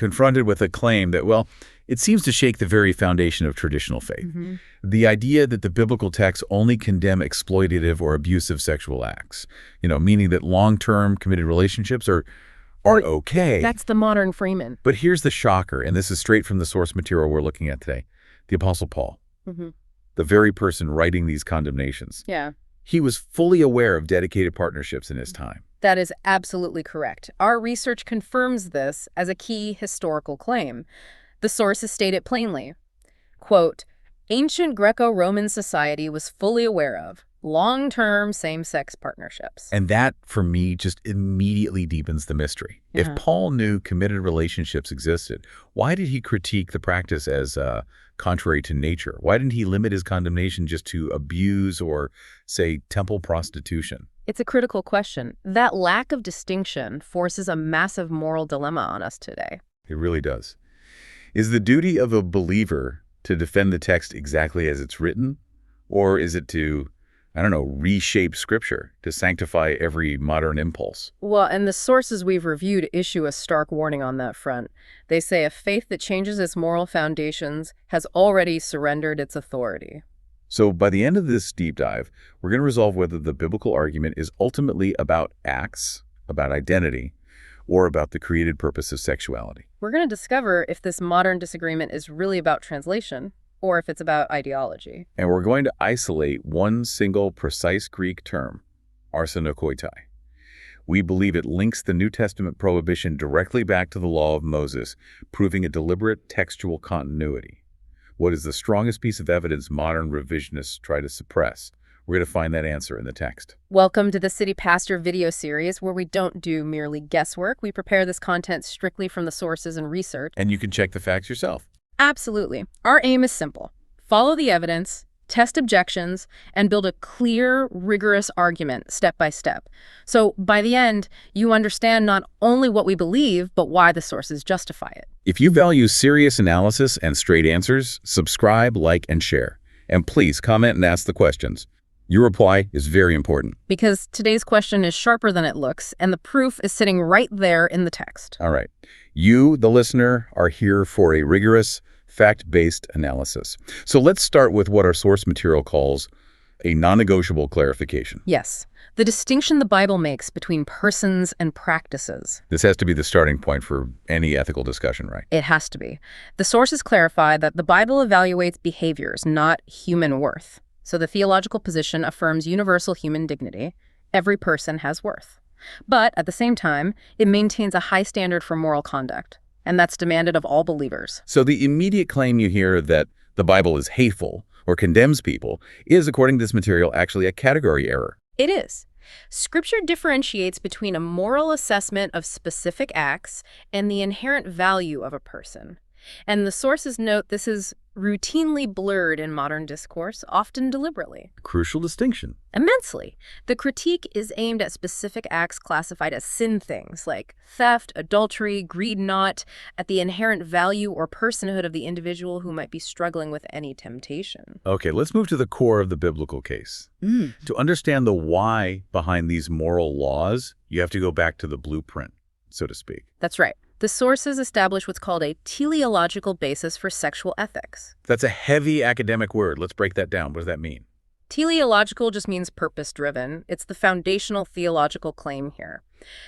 confronted with a claim that, well, it seems to shake the very foundation of traditional faith. The idea that the biblical texts only condemn exploitative or abusive sexual acts, meaning that long-term committed relationships are okay. That's the modern Freeman. But here's the shocker, and this is straight from the source material we're looking at today. The Apostle Paul, the very person writing these condemnations. Yeah. He was fully aware of dedicated partnerships in his time. That is absolutely correct. Our research confirms this as a key historical claim. The sources state it plainly. Quote, ancient Greco-Roman society was fully aware of long-term same-sex partnerships. And that, for me, just immediately deepens the mystery. If Paul knew committed relationships existed, why did he critique the practice as contrary to nature? Why didn't he limit his condemnation just to abuse or, say, temple prostitution? It's a critical question. That lack of distinction forces a massive moral dilemma on us today. It really does. Is the duty of a believer to defend the text exactly as it's written? Or is it to, reshape Scripture to sanctify every modern impulse? Well, and the sources we've reviewed issue a stark warning on that front. They say a faith that changes its moral foundations has already surrendered its authority. So by the end of this deep dive, we're going to resolve whether the biblical argument is ultimately about acts, about identity, or about the created purpose of sexuality. We're going to discover if this modern disagreement is really about translation or if it's about ideology. And we're going to isolate one single precise Greek term, arsenokoitai. We believe it links the New Testament prohibition directly back to the law of Moses, proving a deliberate textual continuity. What is the strongest piece of evidence modern revisionists try to suppress? We're going to find that answer in the text. Welcome to the City Pastor video series, where we don't do merely guesswork. We prepare this content strictly from the sources and research. And you can check the facts yourself. Absolutely. Our aim is simple. Follow the evidence, test objections, and build a clear, rigorous argument step by step. So by the end, you understand not only what we believe, but why the sources justify it. If you value serious analysis and straight answers, subscribe, like, and share. And please comment and ask the questions. Your reply is very important. Because today's question is sharper than it looks, and the proof is sitting right there in the text. All right. You, the listener, are here for a rigorous, fact-based analysis. So let's start with what our source material calls a non-negotiable clarification. Yes. The distinction the Bible makes between persons and practices. This has to be the starting point for any ethical discussion, right? It has to be. The sources clarify that the Bible evaluates behaviors, not human worth. So the theological position affirms universal human dignity. Every person has worth. But at the same time, it maintains a high standard for moral conduct, and that's demanded of all believers. So the immediate claim you hear that the Bible is hateful or condemns people is, according to this material, actually a category error. It is. Scripture differentiates between a moral assessment of specific acts and the inherent value of a person. And the sources note this is routinely blurred in modern discourse, often deliberately. Crucial distinction. Immensely. The critique is aimed at specific acts classified as sin things, like theft, adultery, greed not, at the inherent value or personhood of the individual who might be struggling with any temptation. Okay, let's move to the core of the biblical case. To understand the why behind these moral laws, you have to go back to the blueprint, so to speak. That's right. The sources establish what's called a teleological basis for sexual ethics. That's a heavy academic word. Let's break that down. What does that mean? Teleological just means purpose-driven. It's the foundational theological claim here.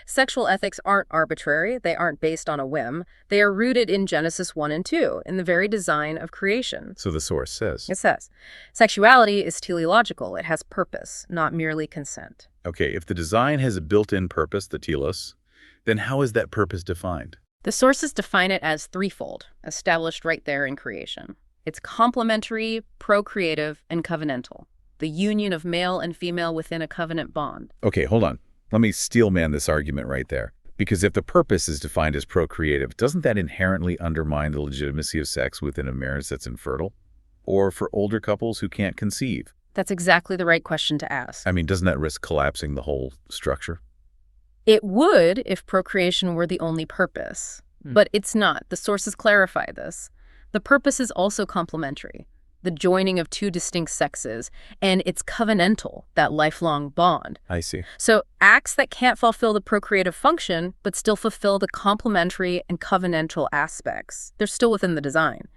Sexual ethics aren't arbitrary. They aren't based on a whim. They are rooted in Genesis 1 and 2, in the very design of creation. So the source says. It says, sexuality is teleological. It has purpose, not merely consent. Okay, if the design has a built-in purpose, the telos, then how is that purpose defined? The sources define it as threefold, established right there in creation. It's complementary, procreative, and covenantal. The union of male and female within a covenant bond. Okay, hold on. Let me steelman this argument right there. Because if the purpose is defined as procreative, doesn't that inherently undermine the legitimacy of sex within a marriage that's infertile? Or for older couples who can't conceive? That's exactly the right question to ask. I mean, doesn't that risk collapsing the whole structure? It would if procreation were the only purpose. But it's not. The sources clarify this. The purpose is also complementary. the joining of two distinct sexes, and it's covenantal, that lifelong bond. I see. So acts that can't fulfill the procreative function, but still fulfill the complementary and covenantal aspects, they're still within the design.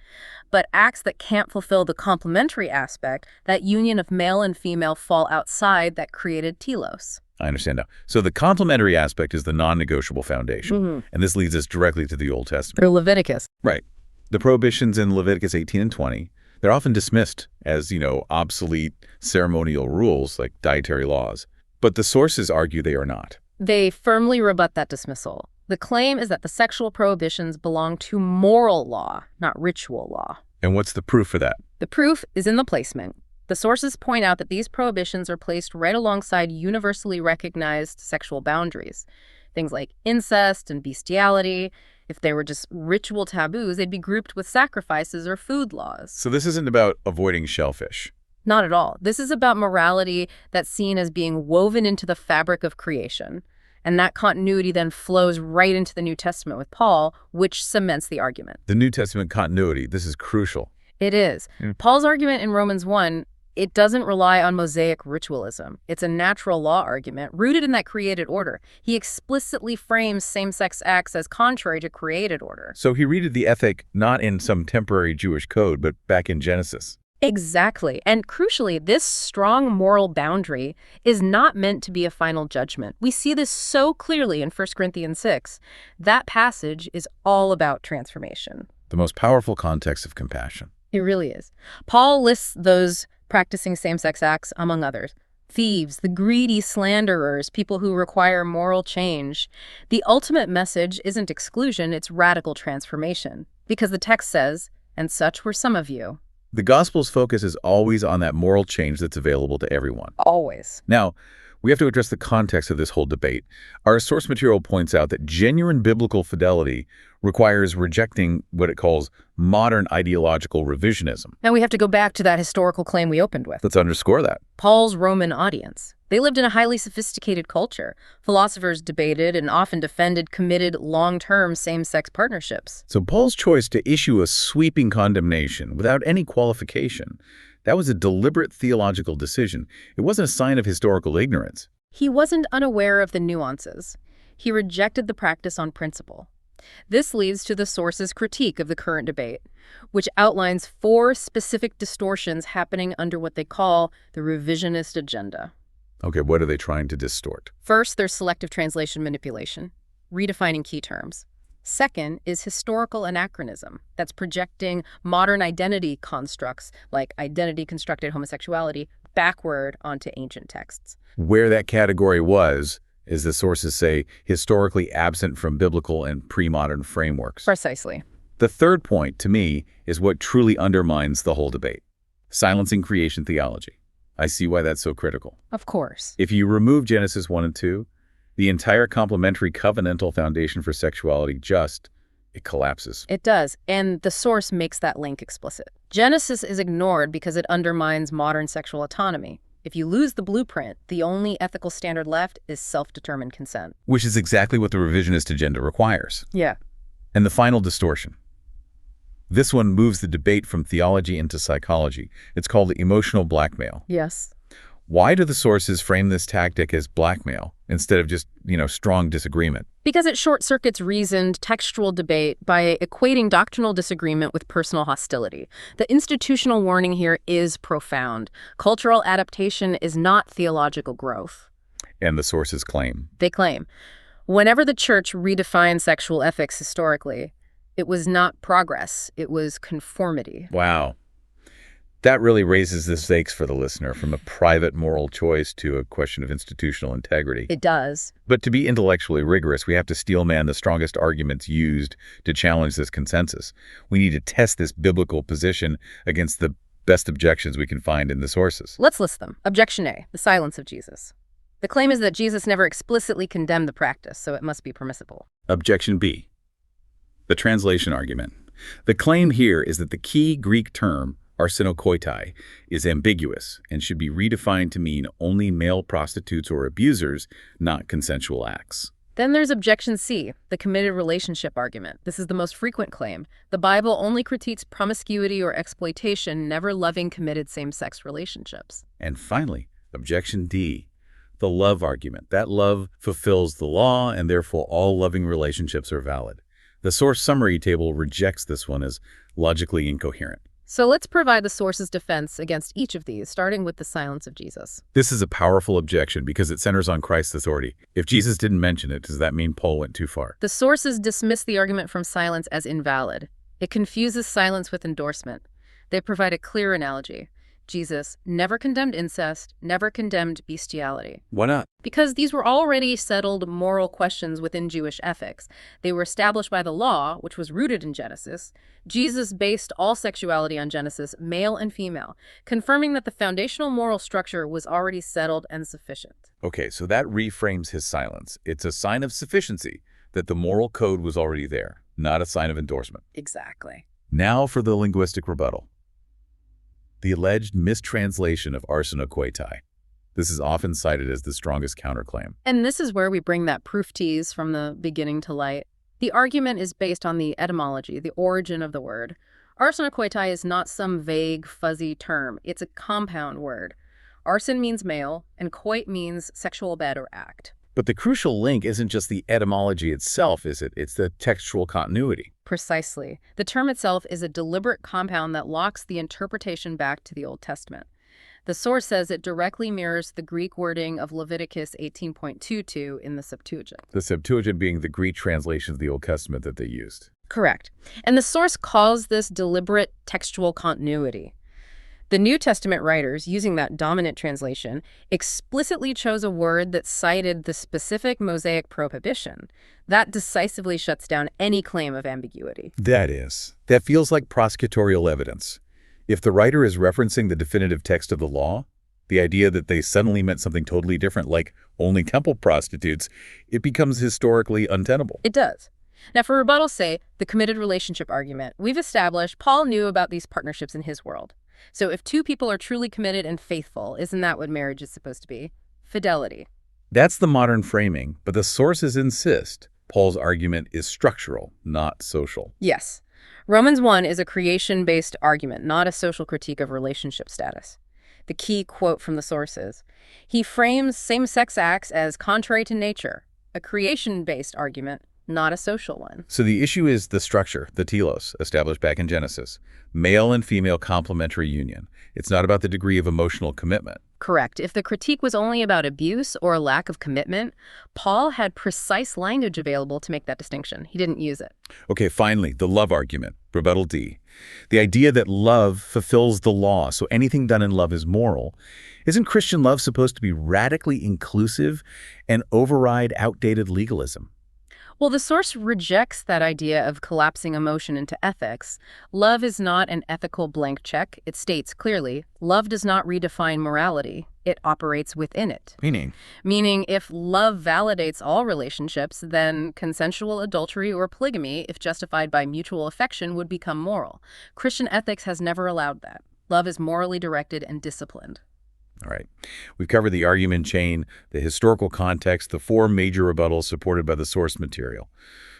But acts that can't fulfill the complementary aspect, that union of male and female, fall outside that created telos. I understand now. So the complementary aspect is the non-negotiable foundation. And this leads us directly to the Old Testament. Or Leviticus. Right. The prohibitions in Leviticus 18 and 20, they're often dismissed as, obsolete ceremonial rules like dietary laws. But the sources argue they are not. They firmly rebut that dismissal. The claim is that the sexual prohibitions belong to moral law, not ritual law. And what's the proof for that? The proof is in the placement. The sources point out that these prohibitions are placed right alongside universally recognized sexual boundaries. Things like incest and bestiality. If they were just ritual taboos, they'd be grouped with sacrifices or food laws. So this isn't about avoiding shellfish. Not at all. This is about morality that's seen as being woven into the fabric of creation. And that continuity then flows right into the New Testament with Paul, which cements the argument. The New Testament continuity, this is crucial. It is. Paul's argument in Romans 1, it doesn't rely on Mosaic ritualism. It's a natural law argument rooted in that created order. He explicitly frames same-sex acts as contrary to created order. So he rooted the ethic not in some temporary Jewish code, but back in Genesis. Exactly. And crucially, this strong moral boundary is not meant to be a final judgment. We see this so clearly in 1 Corinthians 6. That passage is all about transformation. The most powerful context of compassion. It really is. Paul lists those practicing same-sex acts, among others. Thieves, the greedy slanderers, people who require moral change. The ultimate message isn't exclusion, it's radical transformation. Because the text says, "And such were some of you." The Gospel's focus is always on that moral change that's available to everyone. Always. Now, we have to address the context of this whole debate. Our source material points out that genuine biblical fidelity requires rejecting what it calls modern ideological revisionism. And we have to go back to that historical claim we opened with. Let's underscore that. Paul's Roman audience. They lived in a highly sophisticated culture. Philosophers debated and often defended committed long-term same-sex partnerships. So Paul's choice to issue a sweeping condemnation without any qualification, that was a deliberate theological decision. It wasn't a sign of historical ignorance. He wasn't unaware of the nuances. He rejected the practice on principle. This leads to the source's critique of the current debate, which outlines 4 specific distortions happening under what they call the revisionist agenda. Okay, what are they trying to distort? First, there's selective translation manipulation, redefining key terms. Second is historical anachronism, that's projecting modern identity constructs, like identity-constructed homosexuality, backward onto ancient texts. Where that category was, as the sources say, historically absent from biblical and pre-modern frameworks. Precisely. The third point, to me, is what truly undermines the whole debate. Silencing creation theology. I see why that's so critical. Of course. If you remove Genesis 1 and 2, the entire complementary covenantal foundation for sexuality it collapses. It does, and the source makes that link explicit. Genesis is ignored because it undermines modern sexual autonomy. If you lose the blueprint, the only ethical standard left is self-determined consent. Which is exactly what the revisionist agenda requires. Yeah. And the final distortion. This one moves the debate from theology into psychology. It's called emotional blackmail. Yes. Why do the sources frame this tactic as blackmail instead of just, strong disagreement? Because it short-circuits reasoned textual debate by equating doctrinal disagreement with personal hostility. The institutional warning here is profound. Cultural adaptation is not theological growth. And the sources claim. They claim, whenever the church redefined sexual ethics historically, it was not progress, it was conformity. Wow. That really raises the stakes for the listener, from a private moral choice to a question of institutional integrity. It does. But to be intellectually rigorous, we have to steelman the strongest arguments used to challenge this consensus. We need to test this biblical position against the best objections we can find in the sources. Let's list them. Objection A, the silence of Jesus. The claim is that Jesus never explicitly condemned the practice, so it must be permissible. Objection B, the translation argument. The claim here is that the key Greek term, arsenokoitai, is ambiguous and should be redefined to mean only male prostitutes or abusers, not consensual acts. Then there's objection C, the committed relationship argument. This is the most frequent claim. The Bible only critiques promiscuity or exploitation, never loving committed same-sex relationships. And finally, objection D, the love argument. That love fulfills the law, and therefore all loving relationships are valid. The source summary table rejects this one as logically incoherent. So let's provide the source's defense against each of these, starting with the silence of Jesus. This is a powerful objection because it centers on Christ's authority. If Jesus didn't mention it, does that mean Paul went too far? The sources dismiss the argument from silence as invalid. It confuses silence with endorsement. They provide a clear analogy. Jesus never condemned incest, never condemned bestiality. Why not? Because these were already settled moral questions within Jewish ethics. They were established by the law, which was rooted in Genesis. Jesus based all sexuality on Genesis, male and female, confirming that the foundational moral structure was already settled and sufficient. Okay, so that reframes his silence. It's a sign of sufficiency that the moral code was already there, not a sign of endorsement. Exactly. Now for the linguistic rebuttal. The alleged mistranslation of arsenokoitai. This is often cited as the strongest counterclaim. And this is where we bring that proof tease from the beginning to light. The argument is based on the etymology, the origin of the word. Arsenokoitai is not some vague, fuzzy term. It's a compound word. Arsen means male, and koit means sexual bed or act. But the crucial link isn't just the etymology itself, is it? It's the textual continuity. Precisely. The term itself is a deliberate compound that locks the interpretation back to the Old Testament. The source says it directly mirrors the Greek wording of Leviticus 18.22 in the Septuagint. The Septuagint being the Greek translation of the Old Testament that they used. Correct. And the source calls this deliberate textual continuity. The New Testament writers, using that dominant translation, explicitly chose a word that cited the specific Mosaic prohibition. That decisively shuts down any claim of ambiguity. That feels like prosecutorial evidence. If the writer is referencing the definitive text of the law, the idea that they suddenly meant something totally different, like only temple prostitutes, it becomes historically untenable. It does. Now, for rebuttal, say, the committed relationship argument. We've established Paul knew about these partnerships in his world. So if two people are truly committed and faithful, isn't that what marriage is supposed to be? Fidelity. That's the modern framing, but the sources insist Paul's argument is structural, not social. Yes. Romans 1 is a creation-based argument, not a social critique of relationship status. The key quote from the source is, he frames same-sex acts as contrary to nature, a creation-based argument, not a social one. So the issue is the structure, the telos, established back in Genesis. Male and female complementary union. It's not about the degree of emotional commitment. Correct. If the critique was only about abuse or a lack of commitment, Paul had precise language available to make that distinction. He didn't use it. Okay, finally, the love argument, rebuttal D. The idea that love fulfills the law, so anything done in love is moral. Isn't Christian love supposed to be radically inclusive and override outdated legalism? Well, the source rejects that idea of collapsing emotion into ethics. Love is not an ethical blank check. It states clearly, love does not redefine morality. It operates within it. Meaning, if love validates all relationships, then consensual adultery or polygamy, if justified by mutual affection, would become moral. Christian ethics has never allowed that. Love is morally directed and disciplined. All right. We've covered the argument chain, the historical context, the four major rebuttals supported by the source material.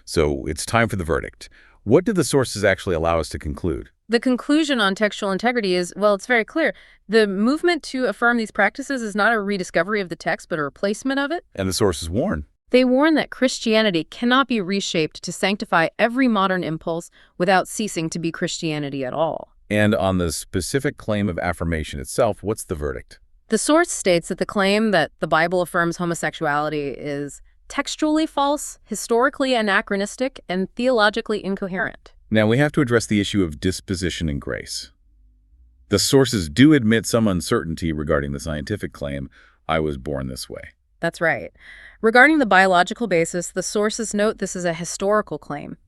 So it's time for the verdict. What do the sources actually allow us to conclude? The conclusion on textual integrity is, well, it's very clear. The movement to affirm these practices is not a rediscovery of the text, but a replacement of it. And the sources warn. They warn that Christianity cannot be reshaped to sanctify every modern impulse without ceasing to be Christianity at all. And on the specific claim of affirmation itself, what's the verdict? The source states that the claim that the Bible affirms homosexuality is textually false, historically anachronistic, and theologically incoherent. Now, we have to address the issue of disposition and grace. The sources do admit some uncertainty regarding the scientific claim, I was born this way. That's right. Regarding the biological basis, the sources note this is a historical claim.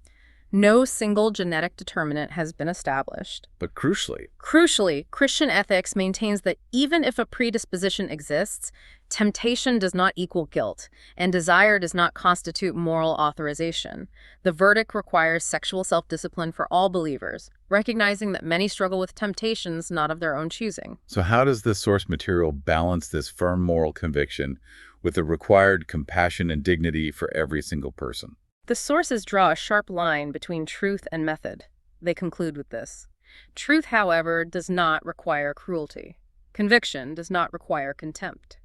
No single genetic determinant has been established. But Crucially, Christian ethics maintains that even if a predisposition exists, temptation does not equal guilt, and desire does not constitute moral authorization. The verdict requires sexual self-discipline for all believers, recognizing that many struggle with temptations not of their own choosing. So how does this source material balance this firm moral conviction with the required compassion and dignity for every single person? The sources draw a sharp line between truth and method. They conclude with this. Truth, however, does not require cruelty. Conviction does not require contempt.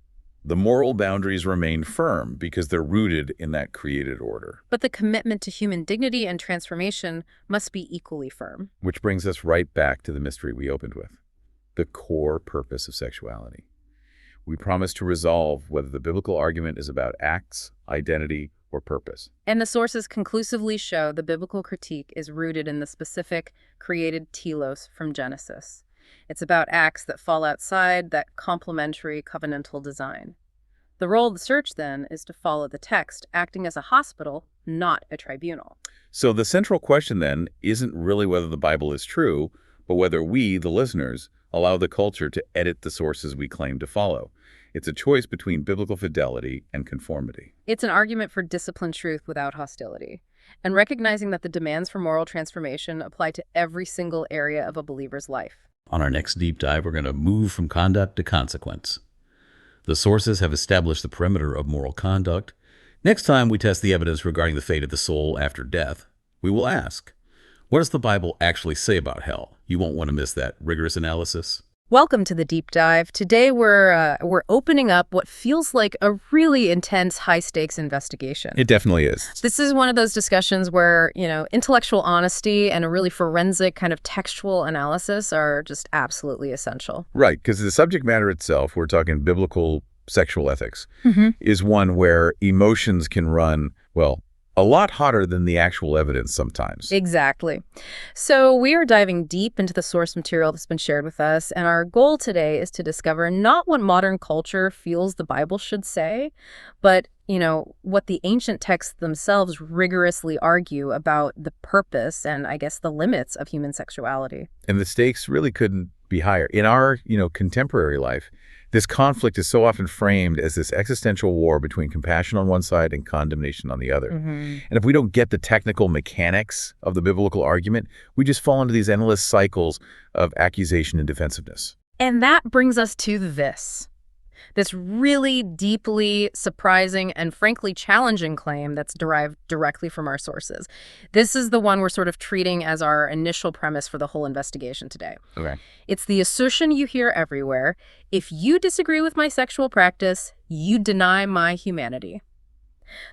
The moral boundaries remain firm because they're rooted in that created order. But the commitment to human dignity and transformation must be equally firm. Which brings us right back to the mystery we opened with, the core purpose of sexuality. We promise to resolve whether the biblical argument is about acts, identity, or purpose. And the sources conclusively show the biblical critique is rooted in the specific created telos from Genesis. It's about acts that fall outside that complementary covenantal design. The role of the church, then, is to follow the text, acting as a hospital, not a tribunal. So the central question, then, isn't really whether the Bible is true, but whether we, the listeners, allow the culture to edit the sources we claim to follow. It's a choice between biblical fidelity and conformity. It's an argument for disciplined truth without hostility, and recognizing that the demands for moral transformation apply to every single area of a believer's life. On our next deep dive, we're going to move from conduct to consequence. The sources have established the perimeter of moral conduct. Next time we test the evidence regarding the fate of the soul after death, we will ask, what does the Bible actually say about hell? You won't want to miss that rigorous analysis. Welcome to the deep dive. Today we're opening up what feels like a really intense, high-stakes investigation. It definitely is. This is one of those discussions where, intellectual honesty and a really forensic kind of textual analysis are just absolutely essential. Right, because the subject matter itself, we're talking biblical sexual ethics, is one where emotions can run, well, a lot hotter than the actual evidence sometimes. Exactly. So we are diving deep into the source material that's been shared with us, and our goal today is to discover not what modern culture feels the Bible should say, but, what the ancient texts themselves rigorously argue about the purpose and, I guess, the limits of human sexuality. And the stakes really couldn't be higher. In our, contemporary life, this conflict is so often framed as this existential war between compassion on one side and condemnation on the other. And if we don't get the technical mechanics of the biblical argument, we just fall into these endless cycles of accusation and defensiveness. And that brings us to this really deeply surprising and frankly challenging claim that's derived directly from our sources. This is the one we're sort of treating as our initial premise for the whole investigation today. Okay. It's the assertion you hear everywhere: if you disagree with my sexual practice, you deny my humanity.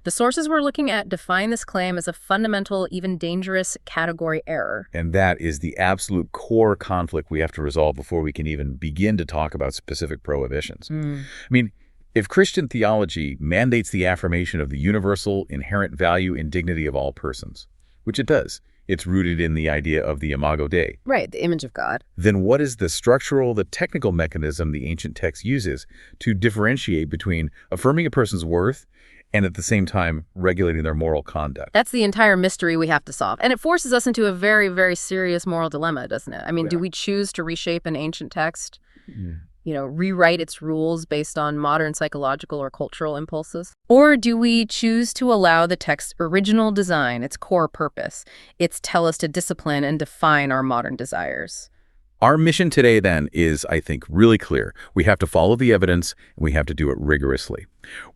The sources we're looking at define this claim as a fundamental, even dangerous category error. And that is the absolute core conflict we have to resolve before we can even begin to talk about specific prohibitions. I mean, if Christian theology mandates the affirmation of the universal, inherent value and dignity of all persons, which it does, it's rooted in the idea of the imago Dei. Right, the image of God. Then what is the structural, the technical mechanism the ancient text uses to differentiate between affirming a person's worth and at the same time regulating their moral conduct? That's the entire mystery we have to solve. And it forces us into a very, very serious moral dilemma, doesn't it? I mean, do we choose to reshape an ancient text, rewrite its rules based on modern psychological or cultural impulses? Or do we choose to allow the text's original design, its core purpose, its tell us to discipline and define our modern desires? Our mission today, then, is, I think, really clear. We have to follow the evidence, and we have to do it rigorously.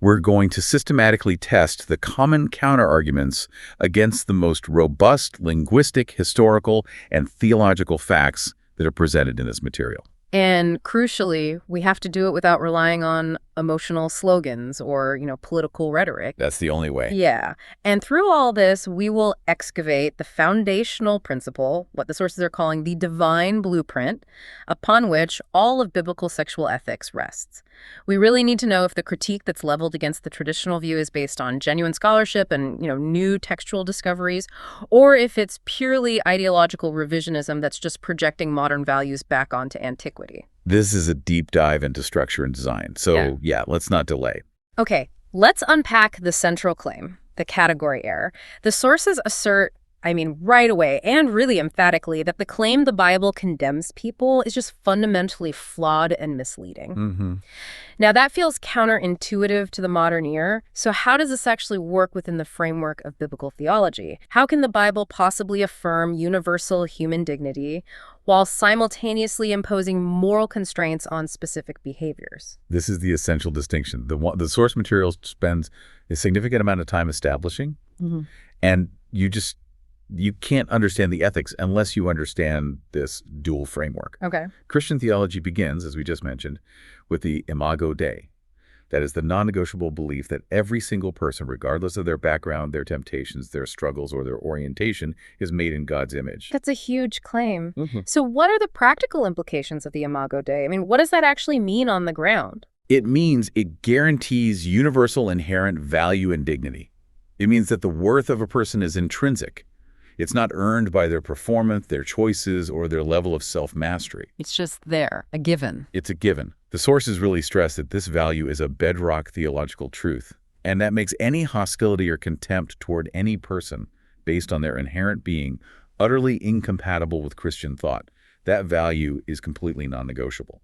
We're going to systematically test the common counterarguments against the most robust linguistic, historical, and theological facts that are presented in this material. And crucially, we have to do it without relying on emotional slogans or, political rhetoric. That's the only way. Yeah. And through all this, we will excavate the foundational principle, what the sources are calling the divine blueprint, upon which all of biblical sexual ethics rests. We really need to know if the critique that's leveled against the traditional view is based on genuine scholarship and, new textual discoveries, or if it's purely ideological revisionism that's just projecting modern values back onto antiquity. This is a deep dive into structure and design. So, let's not delay. Okay, let's unpack the central claim, the category error. The sources assert I mean, right away and really emphatically, that the claim the Bible condemns people is just fundamentally flawed and misleading. Mm-hmm. Now, that feels counterintuitive to the modern ear. So how does this actually work within the framework of biblical theology? How can the Bible possibly affirm universal human dignity while simultaneously imposing moral constraints on specific behaviors? This is the essential distinction. The source material spends a significant amount of time establishing, and you can't understand the ethics unless you understand this dual framework. Okay. Christian theology begins, as we just mentioned, with the imago Dei. That is the non-negotiable belief that every single person, regardless of their background, their temptations, their struggles, or their orientation, is made in God's image. That's a huge claim. So what are the practical implications of the imago Dei? I mean, what does that actually mean on the ground? It means it guarantees universal inherent value and dignity. It means that the worth of a person is intrinsic. It's not earned by their performance, their choices, or their level of self-mastery. It's just there, a given. It's a given. The sources really stress that this value is a bedrock theological truth, and that makes any hostility or contempt toward any person based on their inherent being utterly incompatible with Christian thought. That value is completely non-negotiable.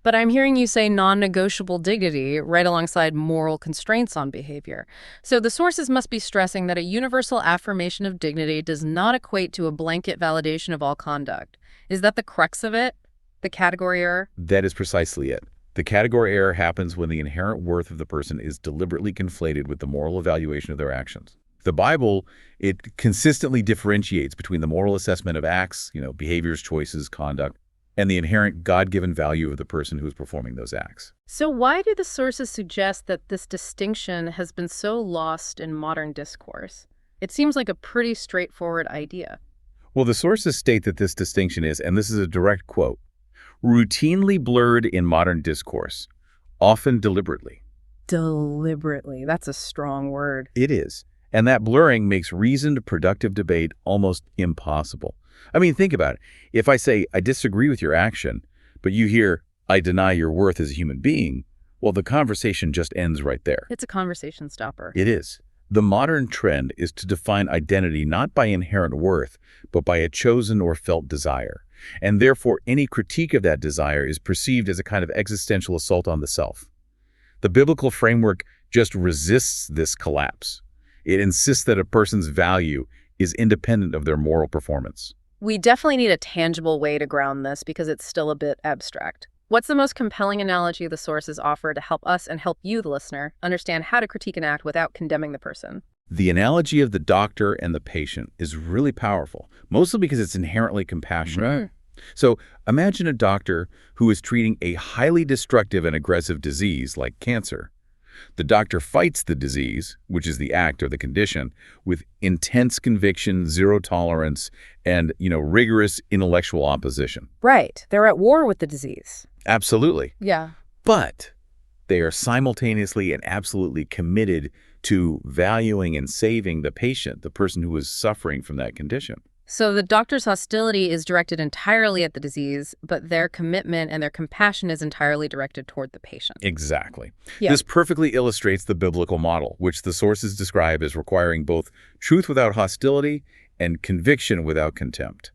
But I'm hearing you say non-negotiable dignity right alongside moral constraints on behavior. So the sources must be stressing that a universal affirmation of dignity does not equate to a blanket validation of all conduct. Is that the crux of it? The category error? That is precisely it. The category error happens when the inherent worth of the person is deliberately conflated with the moral evaluation of their actions. The Bible, it consistently differentiates between the moral assessment of acts, behaviors, choices, conduct, and the inherent God-given value of the person who is performing those acts. So why do the sources suggest that this distinction has been so lost in modern discourse? It seems like a pretty straightforward idea. Well, the sources state that this distinction is, and this is a direct quote, routinely blurred in modern discourse, often deliberately. Deliberately. That's a strong word. It is. And that blurring makes reasoned, productive debate almost impossible. I mean, think about it. If I say, I disagree with your action, but you hear, I deny your worth as a human being, well, the conversation just ends right there. It's a conversation stopper. It is. The modern trend is to define identity not by inherent worth, but by a chosen or felt desire. And therefore, any critique of that desire is perceived as a kind of existential assault on the self. The biblical framework just resists this collapse. It insists that a person's value is independent of their moral performance. We definitely need a tangible way to ground this because it's still a bit abstract. What's the most compelling analogy the sources offer to help us and help you, the listener, understand how to critique an act without condemning the person? The analogy of the doctor and the patient is really powerful, mostly because it's inherently compassionate. Right. So imagine a doctor who is treating a highly destructive and aggressive disease like cancer. The doctor fights the disease, which is the act or the condition, with intense conviction, zero tolerance, and, rigorous intellectual opposition. Right. They're at war with the disease. Absolutely. Yeah. But they are simultaneously and absolutely committed to valuing and saving the patient, the person who is suffering from that condition. So the doctor's hostility is directed entirely at the disease, but their commitment and their compassion is entirely directed toward the patient. Exactly. Yeah. This perfectly illustrates the biblical model, which the sources describe as requiring both truth without hostility and conviction without contempt.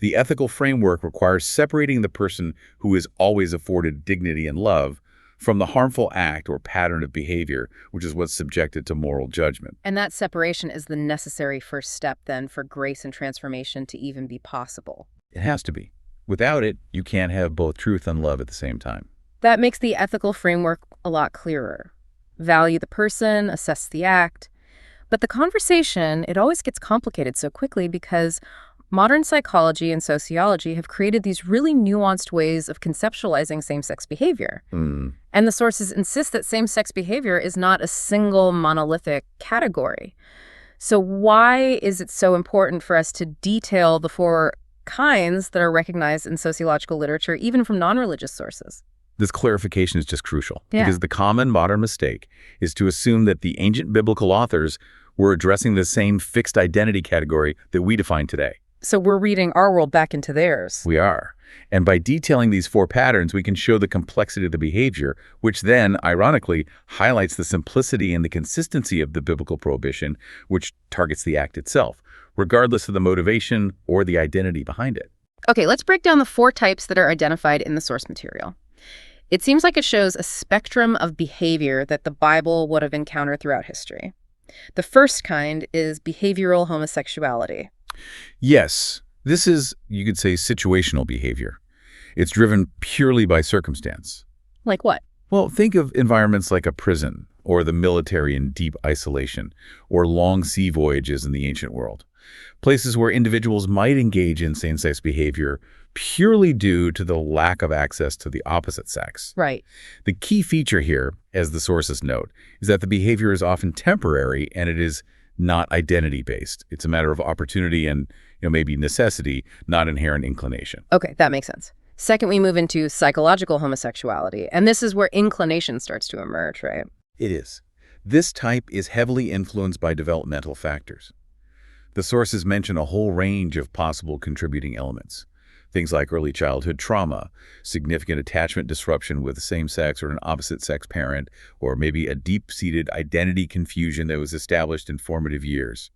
The ethical framework requires separating the person who is always afforded dignity and love from the harmful act or pattern of behavior, which is what's subjected to moral judgment. And that separation is the necessary first step, then, for grace and transformation to even be possible. It has to be. Without it, you can't have both truth and love at the same time. That makes the ethical framework a lot clearer. Value the person, assess the act. But the conversation, it always gets complicated so quickly because modern psychology and sociology have created these really nuanced ways of conceptualizing same-sex behavior. And the sources insist that same-sex behavior is not a single monolithic category. So why is it so important for us to detail the four kinds that are recognized in sociological literature, even from non-religious sources? This clarification is just crucial Yeah. because the common modern mistake is to assume that the ancient biblical authors were addressing the same fixed identity category that we define today. So we're reading our world back into theirs. We are. And by detailing these four patterns, we can show the complexity of the behavior, which then, ironically, highlights the simplicity and the consistency of the biblical prohibition, which targets the act itself, regardless of the motivation or the identity behind it. Okay, let's break down the 4 types that are identified in the source material. It seems like it shows a spectrum of behavior that the Bible would have encountered throughout history. The first kind is behavioral homosexuality. Yes, this is, you could say, situational behavior. It's driven purely by circumstance. Like what? Well, think of environments like a prison, or the military in deep isolation, or long sea voyages in the ancient world. Places where individuals might engage in same-sex behavior purely due to the lack of access to the opposite sex. Right. The key feature here, as the sources note, is that the behavior is often temporary and it is not identity-based. It's a matter of opportunity and, maybe necessity, not inherent inclination. Okay, that makes sense. Second, we move into psychological homosexuality, and this is where inclination starts to emerge, right? It is. This type is heavily influenced by developmental factors. The sources mention a whole range of possible contributing elements. Things like early childhood trauma, significant attachment disruption with a same-sex or an opposite-sex parent, or maybe a deep-seated identity confusion that was established in formative years.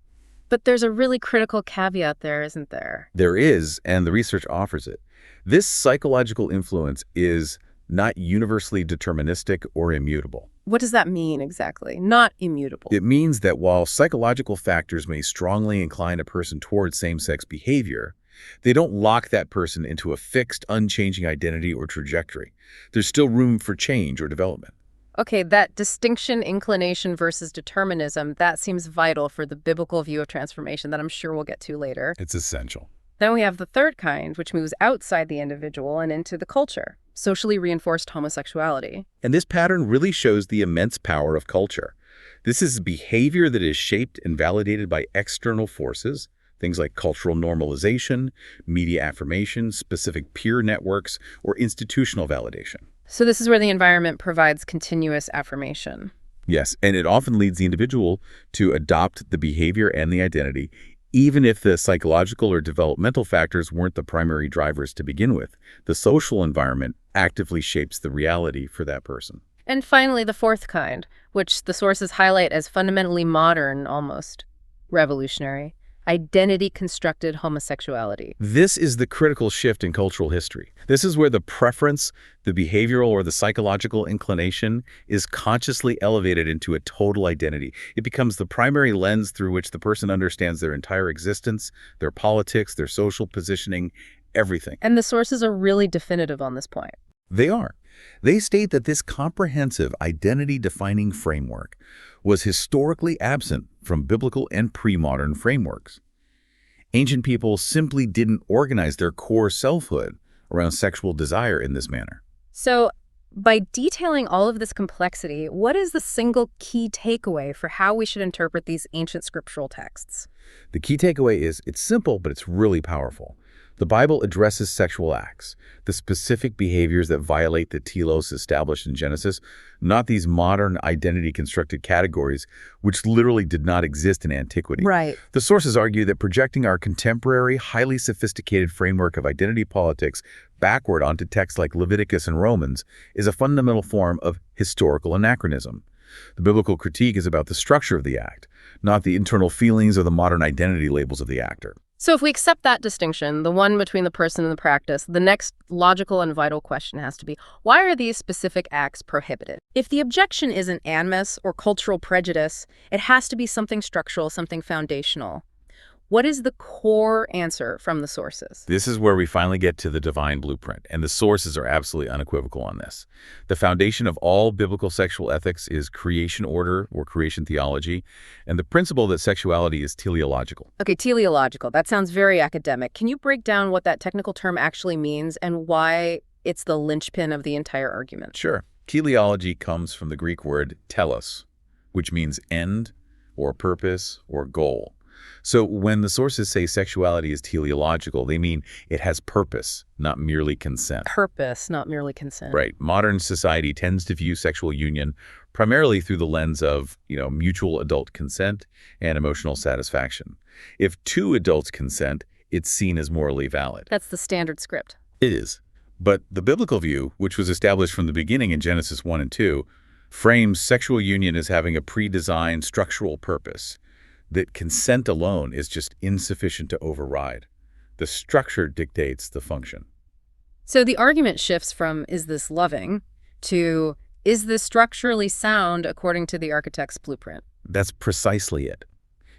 But there's a really critical caveat there, isn't there? There is, and the research offers it. This psychological influence is not universally deterministic or immutable. What does that mean exactly? Not immutable. It means that while psychological factors may strongly incline a person towards same-sex behavior, they don't lock that person into a fixed, unchanging identity or trajectory. There's still room for change or development. Okay, that distinction, inclination versus determinism, that seems vital for the biblical view of transformation that I'm sure we'll get to later. It's essential. Then we have the third kind, which moves outside the individual and into the culture, socially reinforced homosexuality. And this pattern really shows the immense power of culture. This is behavior that is shaped and validated by external forces, things like cultural normalization, media affirmation, specific peer networks, or institutional validation. So this is where the environment provides continuous affirmation. Yes, and it often leads the individual to adopt the behavior and the identity, even if the psychological or developmental factors weren't the primary drivers to begin with. The social environment actively shapes the reality for that person. And finally, the fourth kind, which the sources highlight as fundamentally modern, almost revolutionary, identity-constructed homosexuality. This is the critical shift in cultural history. This is where the preference, the behavioral or the psychological inclination is consciously elevated into a total identity. It becomes the primary lens through which the person understands their entire existence, their politics, their social positioning, everything. And the sources are really definitive on this point. They are. They state that this comprehensive identity-defining framework was historically absent from biblical and pre-modern frameworks. Ancient people simply didn't organize their core selfhood around sexual desire in this manner. So, by detailing all of this complexity, what is the single key takeaway for how we should interpret these ancient scriptural texts? The key takeaway is it's simple, but it's really powerful. The Bible addresses sexual acts, the specific behaviors that violate the telos established in Genesis, not these modern identity-constructed categories, which literally did not exist in antiquity. Right. The sources argue that projecting our contemporary, highly sophisticated framework of identity politics backward onto texts like Leviticus and Romans is a fundamental form of historical anachronism. The biblical critique is about the structure of the act, not the internal feelings or the modern identity labels of the actor. So if we accept that distinction, the one between the person and the practice, the next logical and vital question has to be, why are these specific acts prohibited? If the objection isn't animus or cultural prejudice, it has to be something structural, something foundational. What is the core answer from the sources? This is where we finally get to the divine blueprint, and the sources are absolutely unequivocal on this. The foundation of all biblical sexual ethics is creation order or creation theology, and the principle that sexuality is teleological. Okay, teleological. That sounds very academic. Can you break down what that technical term actually means and why it's the linchpin of the entire argument? Sure. Teleology comes from the Greek word telos, which means end or purpose or goal. So when the sources say sexuality is teleological, they mean it has purpose, not merely consent. Purpose, not merely consent. Right. Modern society tends to view sexual union primarily through the lens of, mutual adult consent and emotional satisfaction. If two adults consent, it's seen as morally valid. That's the standard script. It is. But the biblical view, which was established from the beginning in Genesis 1 and 2, frames sexual union as having a pre-designed structural purpose. that consent alone is just insufficient to override. The structure dictates the function. So the argument shifts from, is this loving, to, is this structurally sound according to the architect's blueprint? That's precisely it.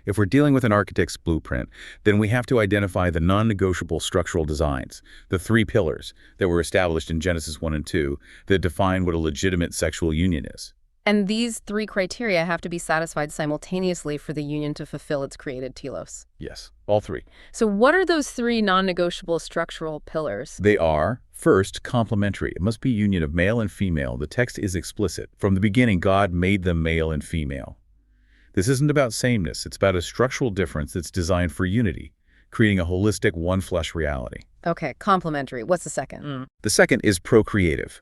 If we're dealing with an architect's blueprint, then we have to identify the non-negotiable structural designs, the three pillars that were established in Genesis 1 and 2 that define what a legitimate sexual union is. And these three criteria have to be satisfied simultaneously for the union to fulfill its created telos. Yes, all three. So what are those three non-negotiable structural pillars? They are, first, complementary. It must be a union of male and female. The text is explicit. From the beginning, God made them male and female. This isn't about sameness. It's about a structural difference that's designed for unity, creating a holistic one-flesh reality. Okay, complementary. What's the second? The second is procreative.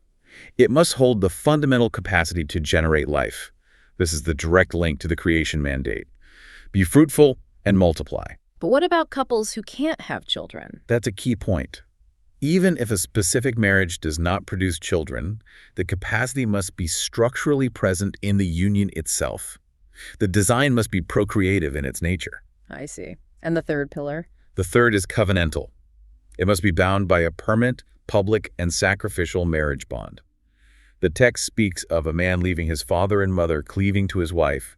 It must hold the fundamental capacity to generate life. This is the direct link to the creation mandate. Be fruitful and multiply. But what about couples who can't have children? That's a key point. Even if a specific marriage does not produce children, the capacity must be structurally present in the union itself. The design must be procreative in its nature. I see. And the third pillar? The third is covenantal. It must be bound by a permanent, public, and sacrificial marriage bond. The text speaks of a man leaving his father and mother, cleaving to his wife,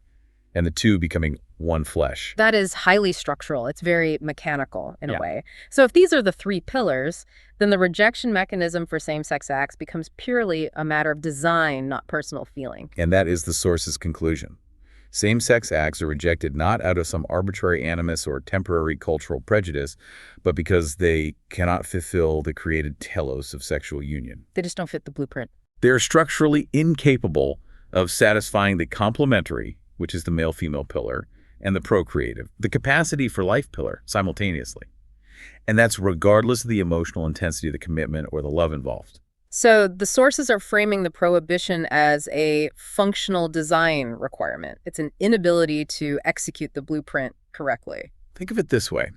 and the two becoming one flesh. That is highly structural. It's very mechanical in a way. So if these are the three pillars, then the rejection mechanism for same-sex acts becomes purely a matter of design, not personal feeling. And that is the source's conclusion. Same-sex acts are rejected not out of some arbitrary animus or temporary cultural prejudice, but because they cannot fulfill the created telos of sexual union. They just don't fit the blueprint. They're structurally incapable of satisfying the complementary, which is the male-female pillar, and the procreative, the capacity for life pillar, simultaneously. And that's regardless of the emotional intensity of the commitment or the love involved. So the sources are framing the prohibition as a functional design requirement. It's an inability to execute the blueprint correctly. Think of it this way.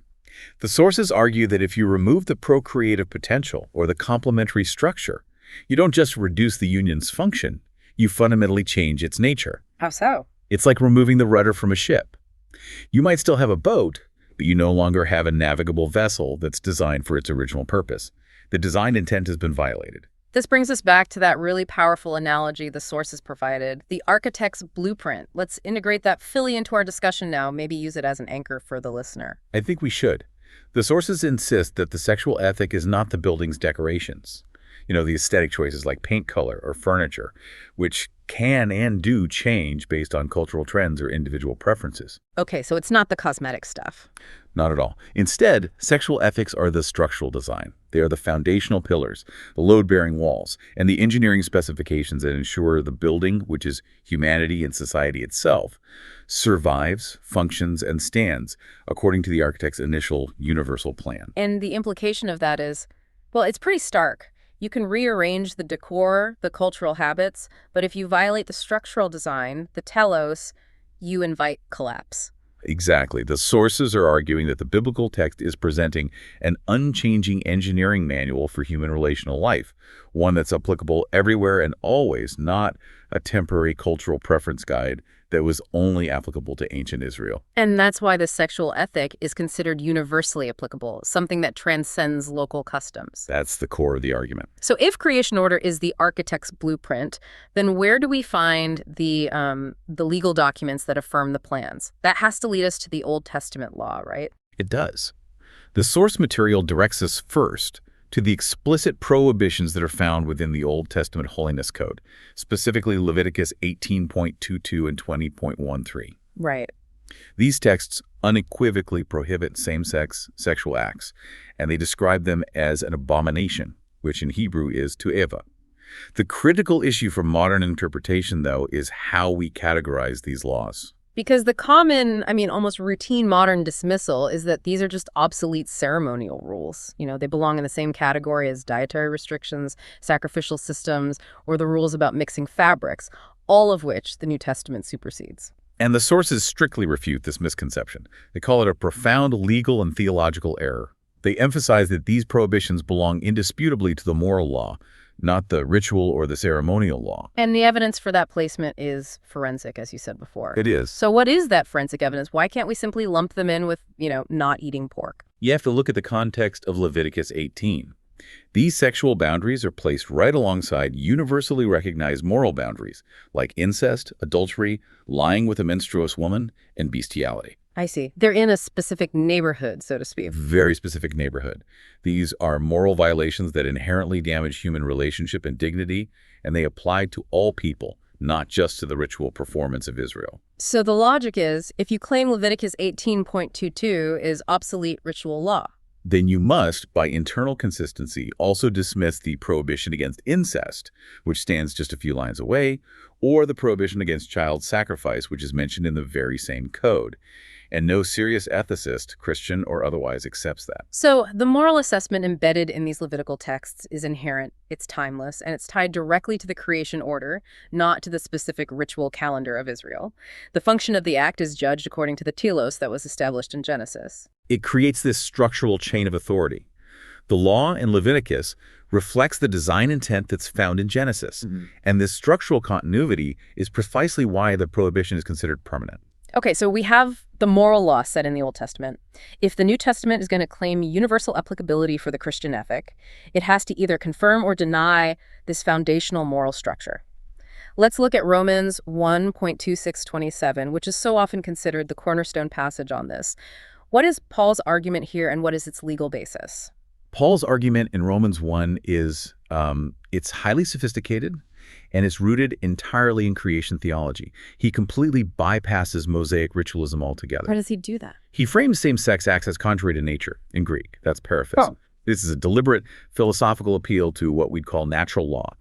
The sources argue that if you remove the procreative potential or the complementary structure, you don't just reduce the union's function, you fundamentally change its nature. How so? It's like removing the rudder from a ship. You might still have a boat, but you no longer have a navigable vessel that's designed for its original purpose. The design intent has been violated. This brings us back to that really powerful analogy the sources provided, the architect's blueprint. Let's integrate that fully into our discussion now, maybe use it as an anchor for the listener. I think we should. The sources insist that the sexual ethic is not the building's decorations. The aesthetic choices like paint color or furniture, which can and do change based on cultural trends or individual preferences. Okay, so it's not the cosmetic stuff. Not at all. Instead, sexual ethics are the structural design. They are the foundational pillars, the load-bearing walls, and the engineering specifications that ensure the building, which is humanity and society itself, survives, functions, and stands according to the architect's initial universal plan. And the implication of that is, well, it's pretty stark. You can rearrange the decor, the cultural habits, but if you violate the structural design, the telos, you invite collapse. Exactly. The sources are arguing that the biblical text is presenting an unchanging engineering manual for human relational life, one that's applicable everywhere and always, not a temporary cultural preference guide that was only applicable to ancient Israel. And that's why the sexual ethic is considered universally applicable, something that transcends local customs. That's the core of the argument. So if creation order is the architect's blueprint, then where do we find the legal documents that affirm the plans? That has to lead us to the Old Testament law, right? It does. The source material directs us first to the explicit prohibitions that are found within the Old Testament Holiness Code, specifically Leviticus 18.22 and 20.13. Right. These texts unequivocally prohibit same-sex sexual acts, and they describe them as an abomination, which in Hebrew is tu'eva. The critical issue for modern interpretation, though, is how we categorize these laws. Because the common, almost routine modern dismissal is that these are just obsolete ceremonial rules. They belong in the same category as dietary restrictions, sacrificial systems, or the rules about mixing fabrics, all of which the New Testament supersedes. And the sources strictly refute this misconception. They call it a profound legal and theological error. They emphasize that these prohibitions belong indisputably to the moral law, not the ritual or the ceremonial law. And the evidence for that placement is forensic, as you said before. It is. So what is that forensic evidence? Why can't we simply lump them in with, not eating pork? You have to look at the context of Leviticus 18. These sexual boundaries are placed right alongside universally recognized moral boundaries, like incest, adultery, lying with a menstruous woman, and bestiality. I see. They're in a specific neighborhood, so to speak. Very specific neighborhood. These are moral violations that inherently damage human relationship and dignity, and they apply to all people, not just to the ritual performance of Israel. So the logic is, if you claim Leviticus 18.22 is obsolete ritual law, then you must, by internal consistency, also dismiss the prohibition against incest, which stands just a few lines away, or the prohibition against child sacrifice, which is mentioned in the very same code. And no serious ethicist, Christian or otherwise, accepts that. So the moral assessment embedded in these Levitical texts is inherent, it's timeless, and it's tied directly to the creation order, not to the specific ritual calendar of Israel. The function of the act is judged according to the telos that was established in Genesis. It creates this structural chain of authority. The law in Leviticus reflects the design intent that's found in Genesis. And this structural continuity is precisely why the prohibition is considered permanent. Okay, so we have the moral law set in the Old Testament. If the New Testament is going to claim universal applicability for the Christian ethic, it has to either confirm or deny this foundational moral structure. Let's look at Romans 1.2627, which is so often considered the cornerstone passage on this. What is Paul's argument here, and what is its legal basis? Paul's argument in Romans 1 is it's highly sophisticated, and it's rooted entirely in creation theology. He completely bypasses Mosaic ritualism altogether. How does he do that? He frames same-sex acts as contrary to nature in Greek. That's paraphrasing. Oh. This is a deliberate philosophical appeal to what we'd call natural law,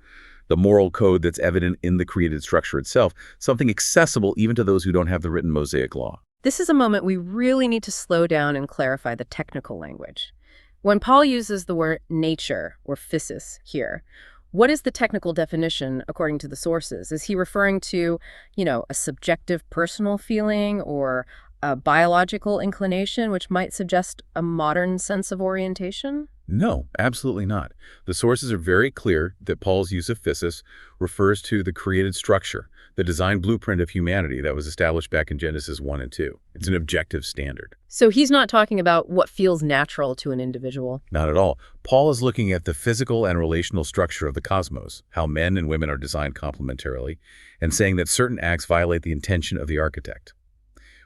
the moral code that's evident in the created structure itself, something accessible even to those who don't have the written Mosaic law. This is a moment we really need to slow down and clarify the technical language. When Paul uses the word nature, or physis, here, what is the technical definition according to the sources? Is he referring to, a subjective personal feeling or a biological inclination, which might suggest a modern sense of orientation? No, absolutely not. The sources are very clear that Paul's use of physis refers to the created structure, the design blueprint of humanity that was established back in Genesis 1 and 2. It's an objective standard. So he's not talking about what feels natural to an individual. Not at all. Paul is looking at the physical and relational structure of the cosmos, how men and women are designed complementarily, and saying that certain acts violate the intention of the architect.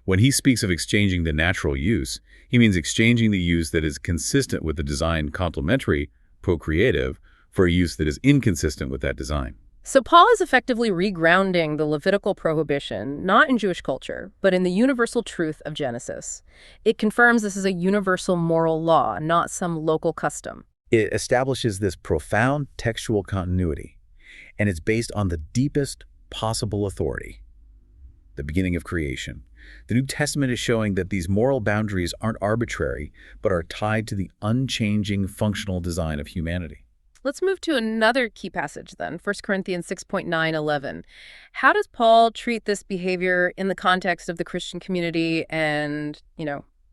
When he speaks of exchanging the natural use, he means exchanging the use that is consistent with the design complementary, procreative, for a use that is inconsistent with that design. So Paul is effectively regrounding the Levitical prohibition, not in Jewish culture, but in the universal truth of Genesis. It confirms this is a universal moral law, not some local custom. It establishes this profound textual continuity, and it's based on the deepest possible authority, the beginning of creation. The New Testament is showing that these moral boundaries aren't arbitrary, but are tied to the unchanging functional design of humanity. Let's move to another key passage then, 1 Corinthians 6.9-11. How does Paul treat this behavior in the context of the Christian community and,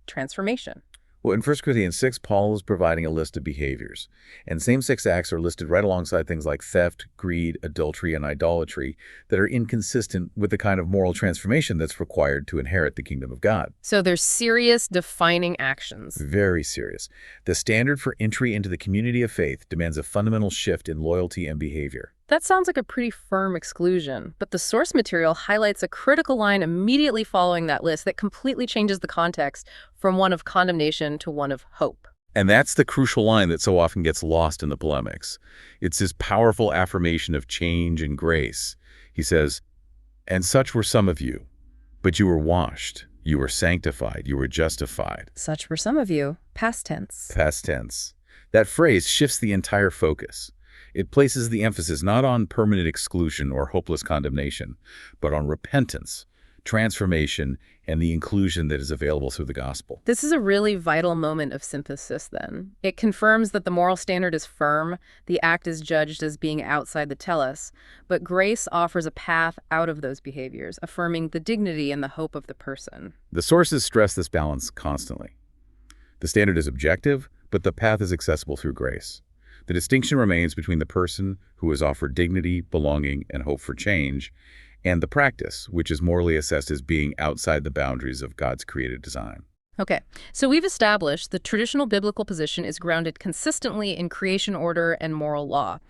transformation? Well, in 1 Corinthians 6, Paul is providing a list of behaviors, and same-sex acts are listed right alongside things like theft, greed, adultery, and idolatry that are inconsistent with the kind of moral transformation that's required to inherit the kingdom of God. So there's serious defining actions. Very serious. The standard for entry into the community of faith demands a fundamental shift in loyalty and behavior. That sounds like a pretty firm exclusion, but the source material highlights a critical line immediately following that list that completely changes the context from one of condemnation to one of hope. And that's the crucial line that so often gets lost in the polemics. It's this powerful affirmation of change and grace. He says, "And such were some of you, but you were washed, you were sanctified, you were justified." Such were some of you. Past tense. Past tense. That phrase shifts the entire focus. It places the emphasis not on permanent exclusion or hopeless condemnation, but on repentance, transformation, and the inclusion that is available through the gospel. This is a really vital moment of synthesis then. It confirms that the moral standard is firm, the act is judged as being outside the telos, but grace offers a path out of those behaviors, affirming the dignity and the hope of the person. The sources stress this balance constantly. The standard is objective, but the path is accessible through grace. The distinction remains between the person who is offered dignity, belonging, and hope for change, and the practice, which is morally assessed as being outside the boundaries of God's created design. Okay, so we've established the traditional biblical position is grounded consistently in creation order and moral law.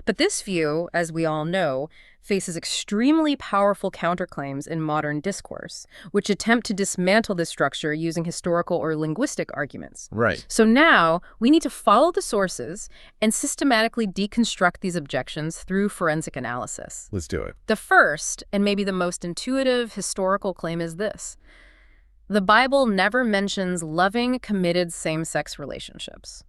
But this view, as we all know, faces extremely powerful counterclaims in modern discourse, which attempt to dismantle this structure using historical or linguistic arguments. Right. So now we need to follow the sources and systematically deconstruct these objections through forensic analysis. Let's do it. The first, and maybe the most intuitive historical claim is this. The Bible never mentions loving, committed same-sex relationships.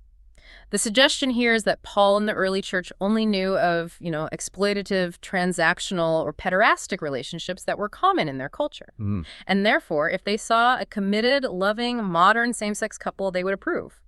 The suggestion here is that Paul and the early church only knew of, exploitative, transactional, or pederastic relationships that were common in their culture. And therefore, if they saw a committed, loving, modern same-sex couple, they would approve.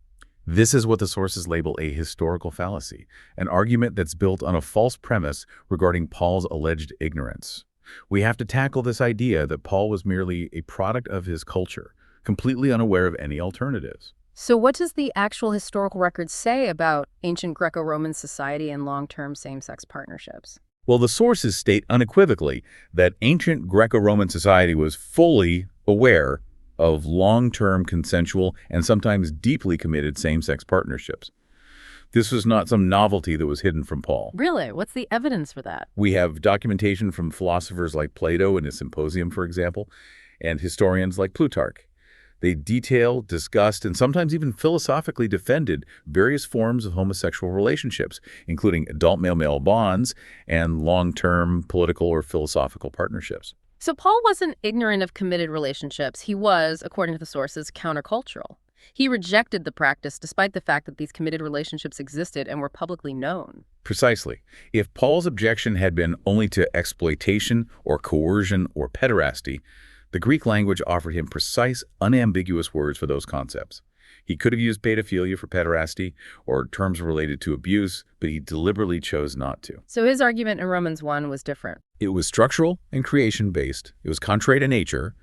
This is what the sources label a historical fallacy, an argument that's built on a false premise regarding Paul's alleged ignorance. We have to tackle this idea that Paul was merely a product of his culture, completely unaware of any alternatives. So what does the actual historical record say about ancient Greco-Roman society and long-term same-sex partnerships? Well, the sources state unequivocally that ancient Greco-Roman society was fully aware of long-term consensual and sometimes deeply committed same-sex partnerships. This was not some novelty that was hidden from Paul. Really? What's the evidence for that? We have documentation from philosophers like Plato in his Symposium, for example, and historians like Plutarch. They detailed, discussed, and sometimes even philosophically defended various forms of homosexual relationships, including adult male-male bonds and long-term political or philosophical partnerships. So Paul wasn't ignorant of committed relationships. He was, according to the sources, countercultural. He rejected the practice despite the fact that these committed relationships existed and were publicly known. Precisely. If Paul's objection had been only to exploitation or coercion or pederasty, the Greek language offered him precise, unambiguous words for those concepts. He could have used pedophilia for pederasty or terms related to abuse, but he deliberately chose not to. So his argument in Romans 1 was different. It was structural and creation-based. It was contrary to nature,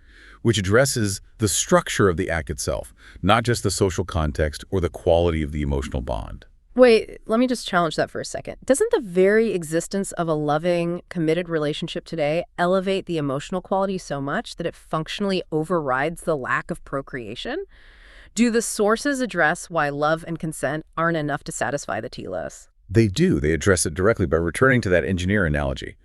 which addresses the structure of the act itself, not just the social context or the quality of the emotional bond. Wait, let me just challenge that for a second. Doesn't the very existence of a loving, committed relationship today elevate the emotional quality so much that it functionally overrides the lack of procreation? Do the sources address why love and consent aren't enough to satisfy the telos? They do. They address it directly by returning to that engineer analogy.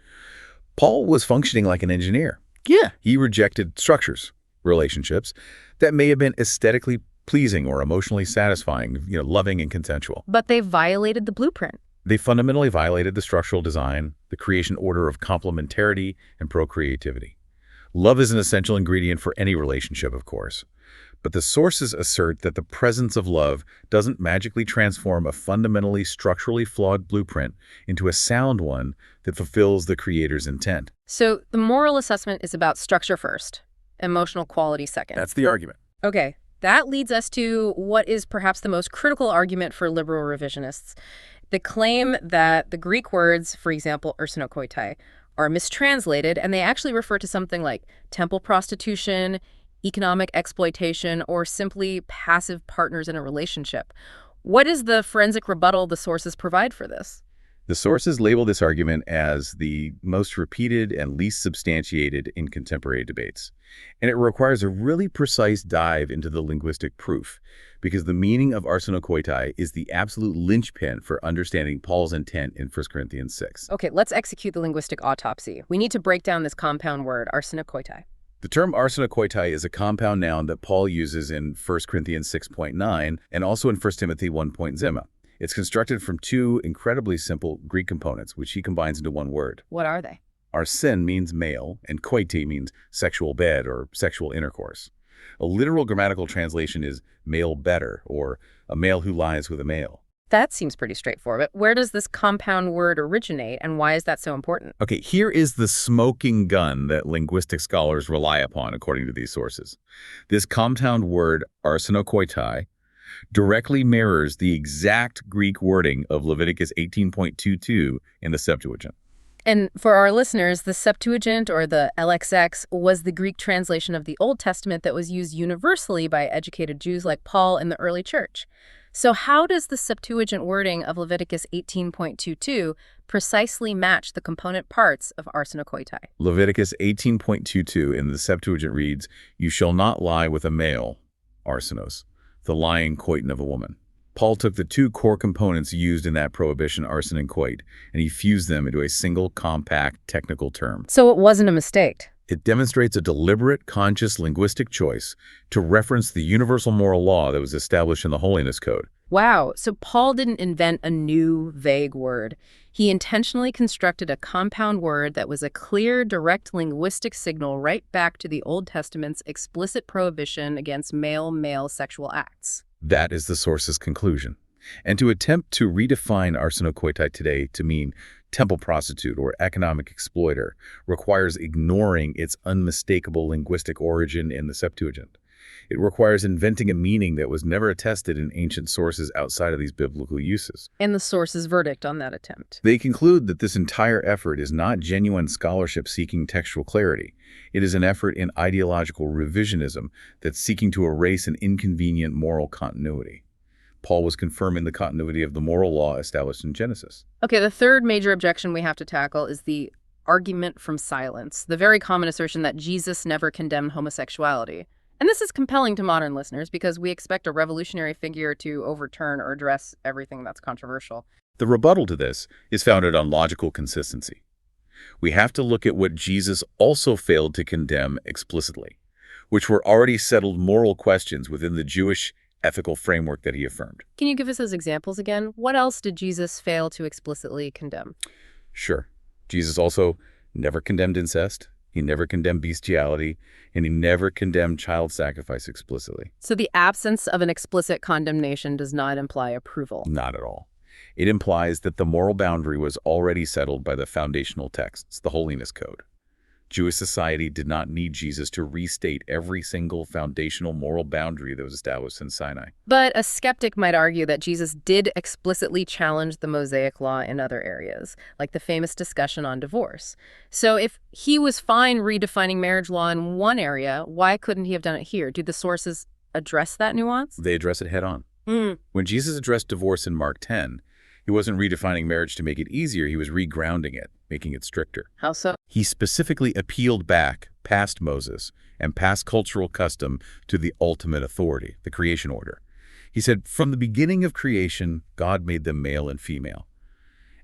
Paul was functioning like an engineer. Yeah. He rejected structures, relationships, that may have been aesthetically pleasing or emotionally satisfying, loving and consensual. But they violated the blueprint. They fundamentally violated the structural design, the creation order of complementarity and procreativity. Love is an essential ingredient for any relationship, of course. But the sources assert that the presence of love doesn't magically transform a fundamentally structurally flawed blueprint into a sound one that fulfills the creator's intent. So the moral assessment is about structure first, emotional quality second. That's the argument. Okay, that leads us to what is perhaps the most critical argument for liberal revisionists. The claim that the Greek words, for example, arsenokoitai, are mistranslated, and they actually refer to something like temple prostitution, economic exploitation, or simply passive partners in a relationship. What is the forensic rebuttal the sources provide for this? The sources label this argument as the most repeated and least substantiated in contemporary debates. And it requires a really precise dive into the linguistic proof, because the meaning of arsenokoitai is the absolute linchpin for understanding Paul's intent in 1 Corinthians 6. Okay, let's execute the linguistic autopsy. We need to break down this compound word, arsenokoitai. The term arsenokoitai is a compound noun that Paul uses in 1 Corinthians 6.9 and also in 1 Timothy 1.0. It's constructed from two incredibly simple Greek components, which he combines into one word. What are they? Arsen means male, and koite means sexual bed or sexual intercourse. A literal grammatical translation is male better, or a male who lies with a male. That seems pretty straightforward. Where does this compound word originate, and why is that so important? Okay, here is the smoking gun that linguistic scholars rely upon, according to these sources. This compound word, arsenokoitai, directly mirrors the exact Greek wording of Leviticus 18.22 in the Septuagint. And for our listeners, the Septuagint, or the LXX, was the Greek translation of the Old Testament that was used universally by educated Jews like Paul in the early church. So how does the Septuagint wording of Leviticus 18.22 precisely match the component parts of arsenokoitai? Leviticus 18.22 in the Septuagint reads, "You shall not lie with a male," arsenos, the lying coiton of a woman. Paul took the two core components used in that prohibition, arsen and coit, and he fused them into a single, compact, technical term. So it wasn't a mistake. It demonstrates a deliberate, conscious linguistic choice to reference the universal moral law that was established in the Holiness Code. Wow, so Paul didn't invent a new, vague word. He intentionally constructed a compound word that was a clear, direct linguistic signal right back to the Old Testament's explicit prohibition against male-male sexual acts. That is the source's conclusion. And to attempt to redefine arsenokoitai today to mean temple prostitute or economic exploiter requires ignoring its unmistakable linguistic origin in the Septuagint. It requires inventing a meaning that was never attested in ancient sources outside of these biblical uses. And the source's verdict on that attempt. They conclude that this entire effort is not genuine scholarship seeking textual clarity. It is an effort in ideological revisionism that's seeking to erase an inconvenient moral continuity. Paul was confirming the continuity of the moral law established in Genesis. Okay, the third major objection we have to tackle is the argument from silence, the very common assertion that Jesus never condemned homosexuality. And this is compelling to modern listeners because we expect a revolutionary figure to overturn or address everything that's controversial. The rebuttal to this is founded on logical consistency. We have to look at what Jesus also failed to condemn explicitly, which were already settled moral questions within the Jewish ethical framework that he affirmed. Can you give us those examples again? What else did Jesus fail to explicitly condemn? Sure. Jesus also never condemned incest, he never condemned bestiality, and he never condemned child sacrifice explicitly. So the absence of an explicit condemnation does not imply approval. Not at all. It implies that the moral boundary was already settled by the foundational texts, the Holiness Code. Jewish society did not need Jesus to restate every single foundational moral boundary that was established in Sinai. But a skeptic might argue that Jesus did explicitly challenge the Mosaic law in other areas, like the famous discussion on divorce. So if he was fine redefining marriage law in one area, why couldn't he have done it here? Do the sources address that nuance? They address it head on. When Jesus addressed divorce in Mark 10, he wasn't redefining marriage to make it easier, he was regrounding it, making it stricter. How so? He specifically appealed back past Moses and past cultural custom to the ultimate authority, the creation order. He said, from the beginning of creation, God made them male and female.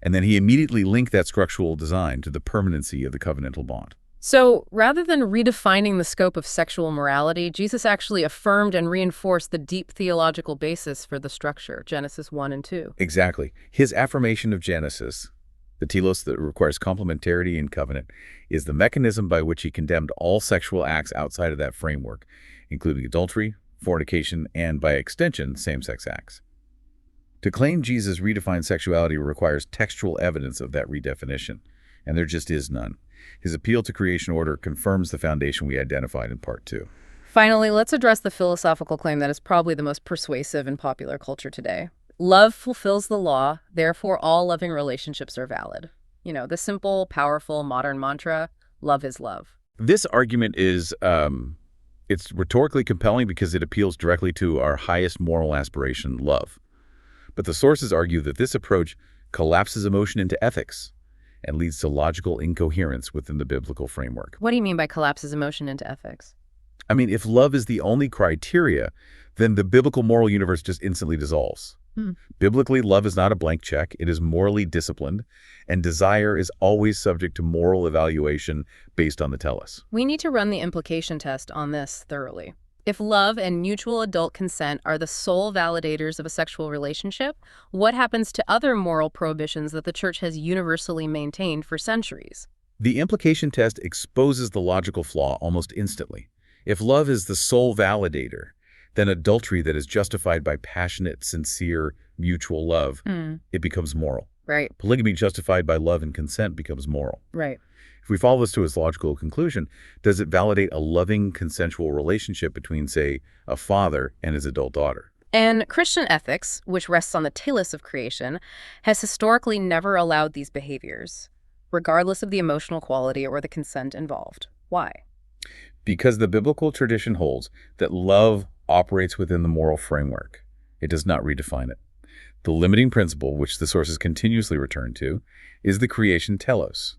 And then he immediately linked that structural design to the permanency of the covenantal bond. So rather than redefining the scope of sexual morality, Jesus actually affirmed and reinforced the deep theological basis for the structure, Genesis 1 and 2. Exactly. His affirmation of Genesis, the telos that requires complementarity in covenant, is the mechanism by which he condemned all sexual acts outside of that framework, including adultery, fornication, and, by extension, same-sex acts. To claim Jesus redefined sexuality requires textual evidence of that redefinition, and there just is none. His appeal to creation order confirms the foundation we identified in Part 2. Finally, let's address the philosophical claim that is probably the most persuasive in popular culture today. Love fulfills the law, therefore all loving relationships are valid. You know, the simple, powerful, modern mantra, love is love. This argument is, it's rhetorically compelling because it appeals directly to our highest moral aspiration, love. But the sources argue that this approach collapses emotion into ethics and leads to logical incoherence within the biblical framework. What do you mean by collapses emotion into ethics? I mean, if love is the only criteria, then the biblical moral universe just instantly dissolves. Biblically, love is not a blank check. It is morally disciplined, and desire is always subject to moral evaluation based on the telos. We need to run the implication test on this thoroughly. If love and mutual adult consent are the sole validators of a sexual relationship, what happens to other moral prohibitions that the church has universally maintained for centuries? The implication test exposes the logical flaw almost instantly. If love is the sole validator, then adultery that is justified by passionate, sincere, mutual love, it becomes moral. Right. Polygamy justified by love and consent becomes moral. Right. If we follow this to its logical conclusion, does it validate a loving, consensual relationship between, say, a father and his adult daughter? And Christian ethics, which rests on the telos of creation, has historically never allowed these behaviors, regardless of the emotional quality or the consent involved. Why? Because the biblical tradition holds that love operates within the moral framework, It does not redefine it. The limiting principle, which the sources continuously return to, is the creation telos.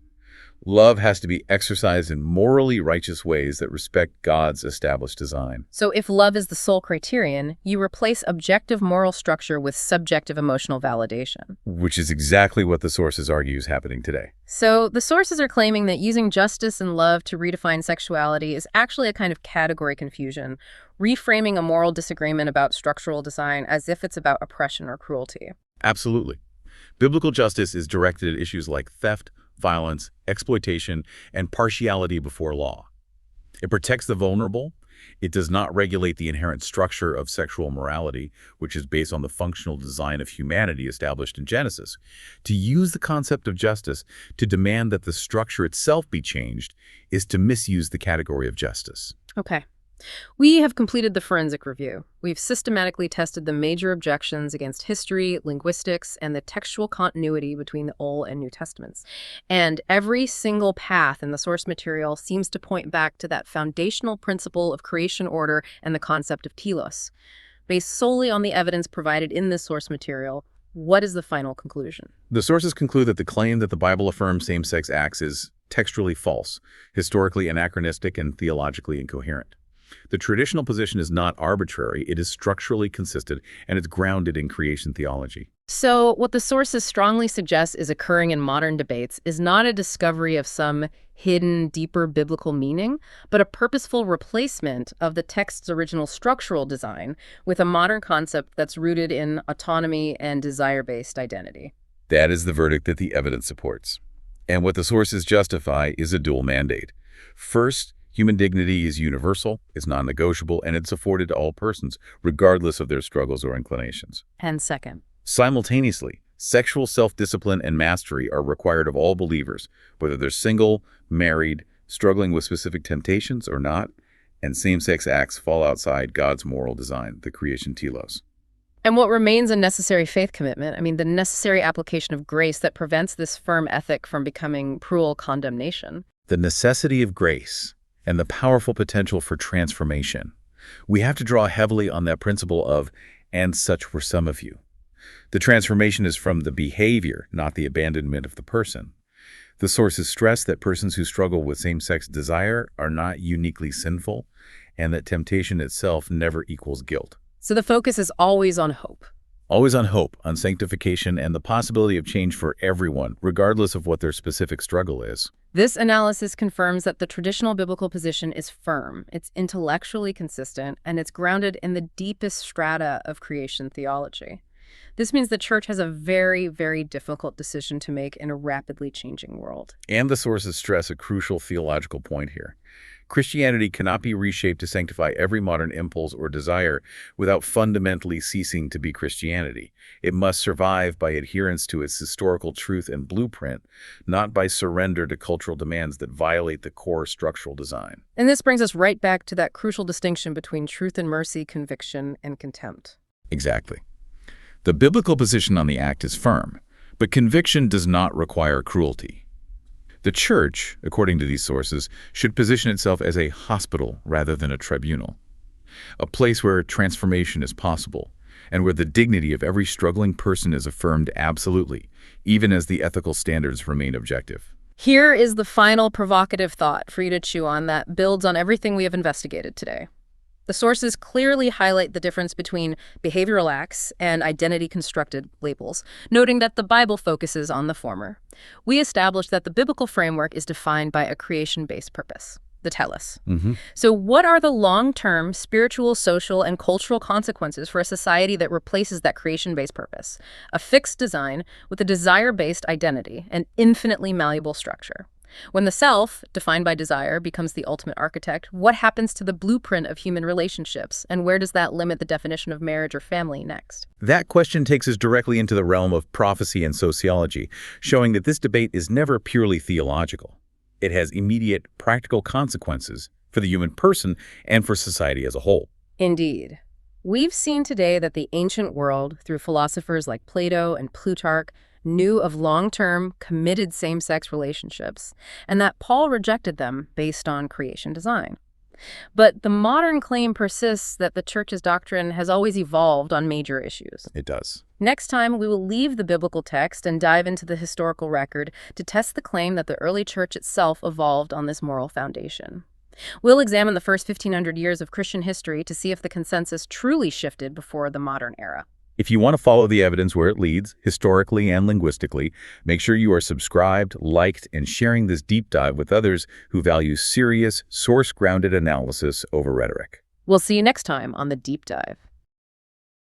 Love has to be exercised in morally righteous ways that respect God's established design. So if love is the sole criterion, you replace objective moral structure with subjective emotional validation. Which is exactly what the sources argue is happening today. So the sources are claiming that using justice and love to redefine sexuality is actually a kind of category confusion, reframing a moral disagreement about structural design as if it's about oppression or cruelty. Absolutely. Biblical justice is directed at issues like theft, violence, exploitation, and partiality before law. It protects the vulnerable. It does not regulate the inherent structure of sexual morality, which is based on the functional design of humanity established in Genesis. To use the concept of justice to demand that the structure itself be changed is to misuse the category of justice. Okay. We have completed the forensic review. We've systematically tested the major objections against history, linguistics, and the textual continuity between the Old and New Testaments. And every single path in the source material seems to point back to that foundational principle of creation order and the concept of telos. Based solely on the evidence provided in this source material, what is the final conclusion? The sources conclude that the claim that the Bible affirms same-sex acts is textually false, historically anachronistic, and theologically incoherent. The traditional position is not arbitrary, it is structurally consistent, and it's grounded in creation theology. So what the sources strongly suggest is occurring in modern debates is not a discovery of some hidden, deeper biblical meaning, but a purposeful replacement of the text's original structural design with a modern concept that's rooted in autonomy and desire-based identity. That is the verdict that the evidence supports. And what the sources justify is a dual mandate. First, human dignity is universal, is non-negotiable, and it's afforded to all persons, regardless of their struggles or inclinations. And second, simultaneously, sexual self-discipline and mastery are required of all believers, whether they're single, married, struggling with specific temptations or not, and same-sex acts fall outside God's moral design, the creation telos. and what remains a necessary faith commitment, the necessary application of grace that prevents this firm ethic from becoming cruel condemnation. The necessity of grace and the powerful potential for transformation. We have to draw heavily on that principle of, and such were some of you. The transformation is from the behavior, not the abandonment of the person. The sources stress that persons who struggle with same-sex desire are not uniquely sinful, and that temptation itself never equals guilt. So the focus is always on hope. Always on hope, on sanctification, and the possibility of change for everyone, regardless of what their specific struggle is. This analysis confirms that the traditional biblical position is firm, it's intellectually consistent, and it's grounded in the deepest strata of creation theology. This means the church has a very, very difficult decision to make in a rapidly changing world. And the sources stress a crucial theological point here. Christianity cannot be reshaped to sanctify every modern impulse or desire without fundamentally ceasing to be Christianity. It must survive by adherence to its historical truth and blueprint, not by surrender to cultural demands that violate the core structural design. And this brings us right back to that crucial distinction between truth and mercy, conviction and contempt. Exactly. The biblical position on the act is firm, but conviction does not require cruelty. The church, according to these sources, should position itself as a hospital rather than a tribunal, a place where transformation is possible and where the dignity of every struggling person is affirmed absolutely, even as the ethical standards remain objective. Here is the final provocative thought for you to chew on that builds on everything we have investigated today. The sources clearly highlight the difference between behavioral acts and identity-constructed labels, noting that the Bible focuses on the former. We established that the biblical framework is defined by a creation-based purpose, the telos. So what are the long-term spiritual, social, and cultural consequences for a society that replaces that creation-based purpose? A fixed design with a desire-based identity, an infinitely malleable structure. When the self, defined by desire, becomes the ultimate architect, what happens to the blueprint of human relationships, and where does that limit the definition of marriage or family next? That question takes us directly into the realm of prophecy and sociology, showing that this debate is never purely theological. It has immediate, practical consequences for the human person and for society as a whole. Indeed. We've seen today that the ancient world, through philosophers like Plato and Plutarch, knew of long-term, committed same-sex relationships, and that Paul rejected them based on creation design. But the modern claim persists that the Church's doctrine has always evolved on major issues. It does. Next time, we will leave the biblical text and dive into the historical record to test the claim that the early Church itself evolved on this moral foundation. We'll examine the first 1,500 years of Christian history to see if the consensus truly shifted before the modern era. If you want to follow the evidence where it leads, historically and linguistically, make sure you are subscribed, liked, and sharing this deep dive with others who value serious, source-grounded analysis over rhetoric. We'll see you next time on The Deep Dive.